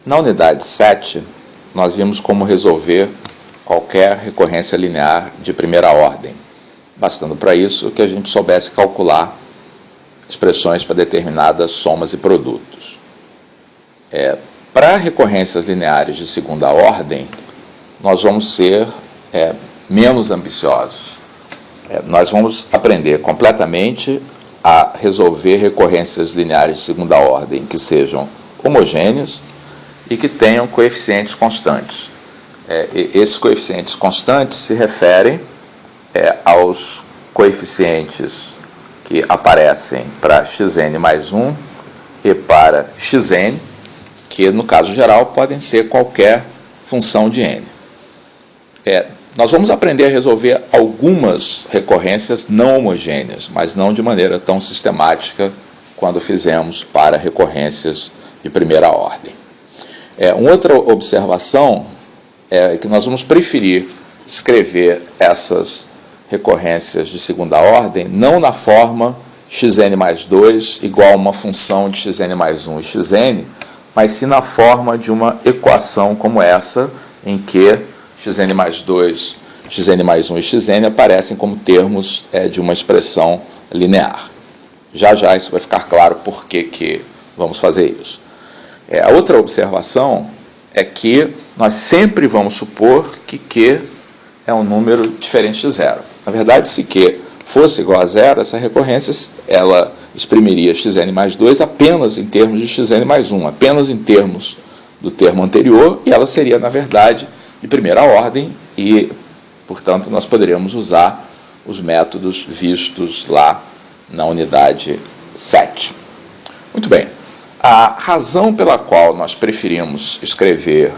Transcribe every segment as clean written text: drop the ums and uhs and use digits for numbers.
Na unidade 7, nós vimos como resolver qualquer recorrência linear de primeira ordem, bastando para isso que a gente soubesse calcular expressões para determinadas somas e produtos. Para recorrências lineares de segunda ordem, nós vamos ser menos ambiciosos. Nós vamos aprender completamente a resolver recorrências lineares de segunda ordem que sejam homogêneas e que tenham coeficientes constantes. Esses coeficientes constantes se referem aos coeficientes que aparecem para xn mais 1 e para xn, que no caso geral podem ser qualquer função de n. Nós vamos aprender a resolver algumas recorrências não homogêneas, mas não de maneira tão sistemática quando fizemos para recorrências de primeira ordem. Uma outra observação é que nós vamos preferir escrever essas recorrências de segunda ordem não na forma xn mais 2 igual a uma função de xn mais 1 e xn, mas sim na forma de uma equação como essa, em que xn mais 2, xn mais 1 e xn aparecem como termos de uma expressão linear. Já já isso vai ficar claro por que vamos fazer isso. A outra observação é que nós sempre vamos supor que Q é um número diferente de zero. Na verdade, se Q fosse igual a zero, essa recorrência ela exprimiria xn mais 2 apenas em termos de xn mais 1, apenas em termos do termo anterior, e ela seria, na verdade, de primeira ordem, e, portanto, nós poderíamos usar os métodos vistos lá na unidade 7. Muito bem. A razão pela qual nós preferimos escrever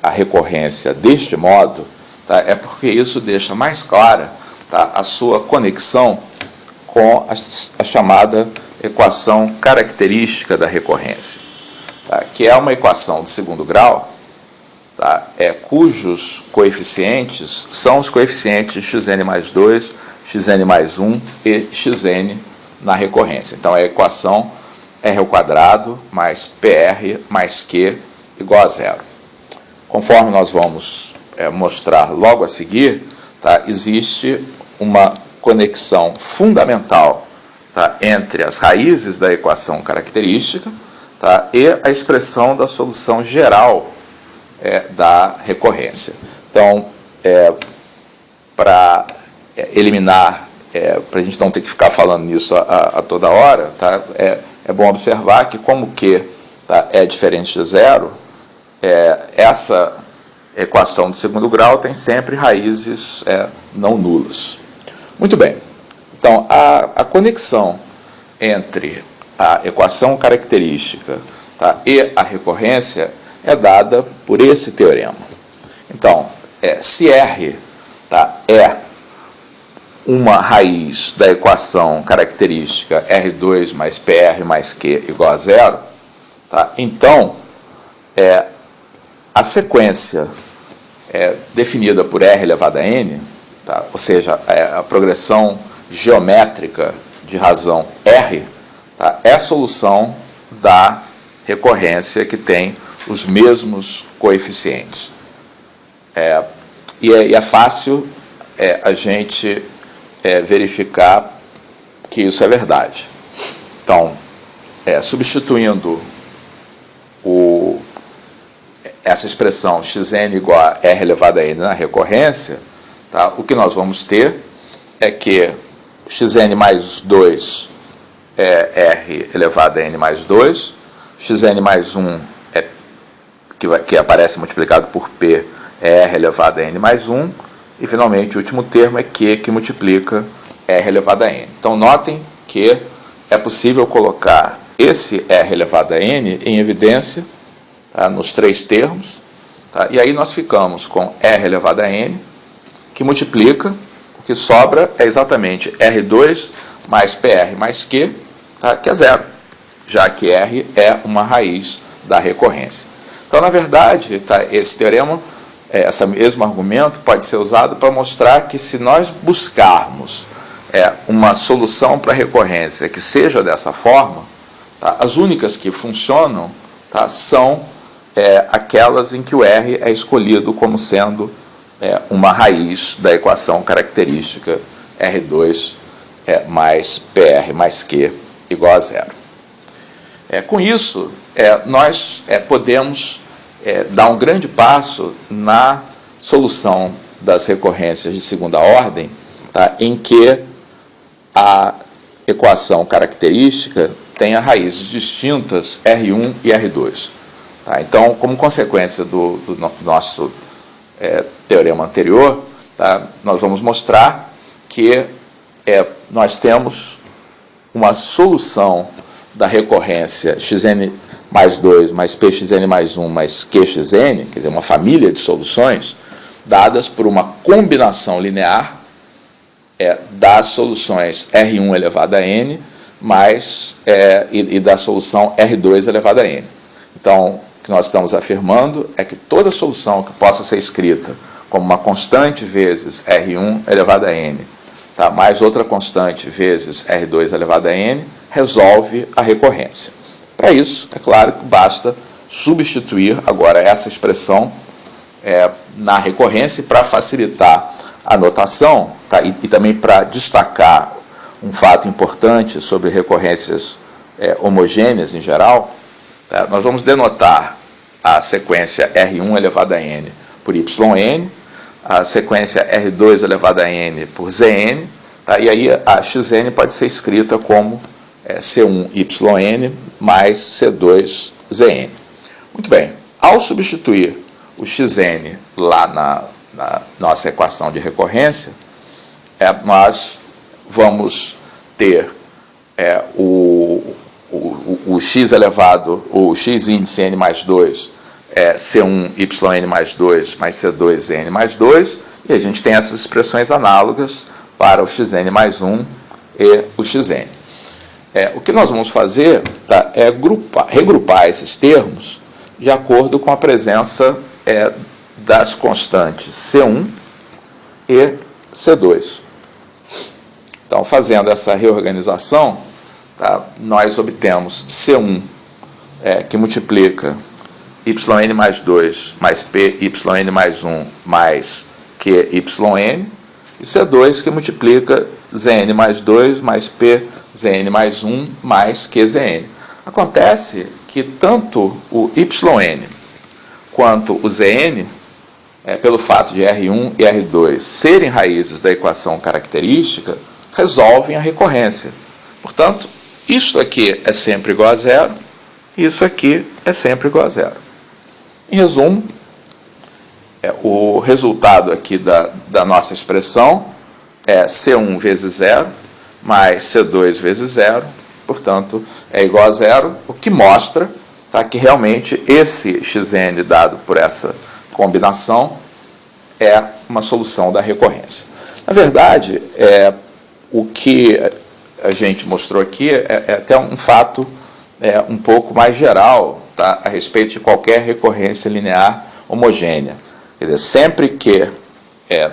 a recorrência deste modo é porque isso deixa mais clara a sua conexão com a chamada equação característica da recorrência, que é uma equação de segundo grau, cujos coeficientes são os coeficientes xn mais 2, xn mais 1 e xn na recorrência. Então, é a equação r² mais PR mais Q igual a zero. Conforme nós vamos mostrar logo a seguir, existe uma conexão fundamental entre as raízes da equação característica e a expressão da solução geral da recorrência. Então, para eliminar, para a gente não ter que ficar falando nisso a toda hora, é bom observar que, como Q é diferente de zero, essa equação de segundo grau tem sempre raízes não nulas. Muito bem. Então, a conexão entre a equação característica e a recorrência é dada por esse teorema. Então, se R é uma raiz da equação característica R2 mais PR mais Q igual a zero, então, a sequência definida por R elevado a N, ou seja, a progressão geométrica de razão R, é a solução da recorrência que tem os mesmos coeficientes. E é fácil a gente verificar que isso é verdade. Então, substituindo essa expressão xn igual a r elevado a n na recorrência, o que nós vamos ter é que xn mais 2 é r elevado a n mais 2, xn mais 1 que aparece multiplicado por p é r elevado a n mais 1, e finalmente o último termo é q, que multiplica r elevado a n. Então notem que é possível colocar esse r elevado a n em evidência nos três termos, e aí nós ficamos com r elevado a n, que multiplica, o que sobra é exatamente R2 mais PR mais Q, que é zero, já que R é uma raiz da recorrência. Então, na verdade, esse teorema, esse mesmo argumento pode ser usado para mostrar que, se nós buscarmos uma solução para a recorrência que seja dessa forma, as únicas que funcionam são aquelas em que o R é escolhido como sendo uma raiz da equação característica R2 mais PR mais Q igual a zero. Com isso, nós podemos dar um grande passo na solução das recorrências de segunda ordem, tá, em que a equação característica tenha raízes distintas R1 e R2. Tá? Então, como consequência do nosso teorema anterior, tá, nós vamos mostrar que nós temos uma solução da recorrência xn mais 2 mais pxn mais 1 mais qxn, quer dizer, uma família de soluções, dadas por uma combinação linear das soluções R1 elevado a n mais, e da solução R2 elevado a n. Então, o que nós estamos afirmando é que toda solução que possa ser escrita como uma constante vezes R1 elevado a n, tá, mais outra constante vezes R2 elevado a n, resolve a recorrência. Para isso, é claro que basta substituir agora essa expressão na recorrência, e para facilitar a notação, tá, e também para destacar um fato importante sobre recorrências homogêneas em geral, tá, nós vamos denotar a sequência R1 elevado a n por yn, a sequência R2 elevado a n por zn, tá, e aí a xn pode ser escrita como C1yn mais C2zn. Muito bem, ao substituir o xn lá na nossa equação de recorrência, nós vamos ter o x elevado, o x índice n mais 2, C1yn mais 2 mais C2n mais 2, e a gente tem essas expressões análogas para o xn mais 1 e o xn. O que nós vamos fazer, tá, é regrupar esses termos de acordo com a presença das constantes C1 e C2. Então, fazendo essa reorganização, tá, nós obtemos C1, que multiplica yn mais 2 mais pyn mais 1 mais qyn, e C2, que multiplica zn mais 2 mais pzn mais 1 mais qzn. Acontece que tanto o yn quanto o zn, pelo fato de R1 e R2 serem raízes da equação característica, resolvem a recorrência. Portanto, isto aqui é sempre igual a zero, e isso aqui é sempre igual a zero. Em resumo, o resultado aqui da nossa expressão é C1 vezes zero mais C2 vezes zero, portanto, é igual a zero, o que mostra, tá, que realmente esse xn dado por essa combinação é uma solução da recorrência. Na verdade, o que a gente mostrou aqui é até um fato um pouco mais geral, tá, a respeito de qualquer recorrência linear homogênea. Quer dizer, sempre que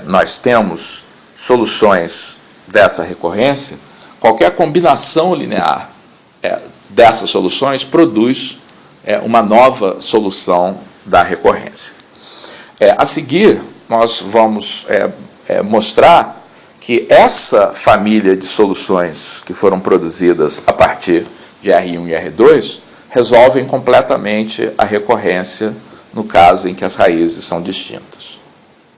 nós temos soluções dessa recorrência, qualquer combinação linear dessas soluções produz uma nova solução da recorrência. A seguir, nós vamos mostrar que essa família de soluções que foram produzidas a partir de R1 e R2 resolvem completamente a recorrência no caso em que as raízes são distintas.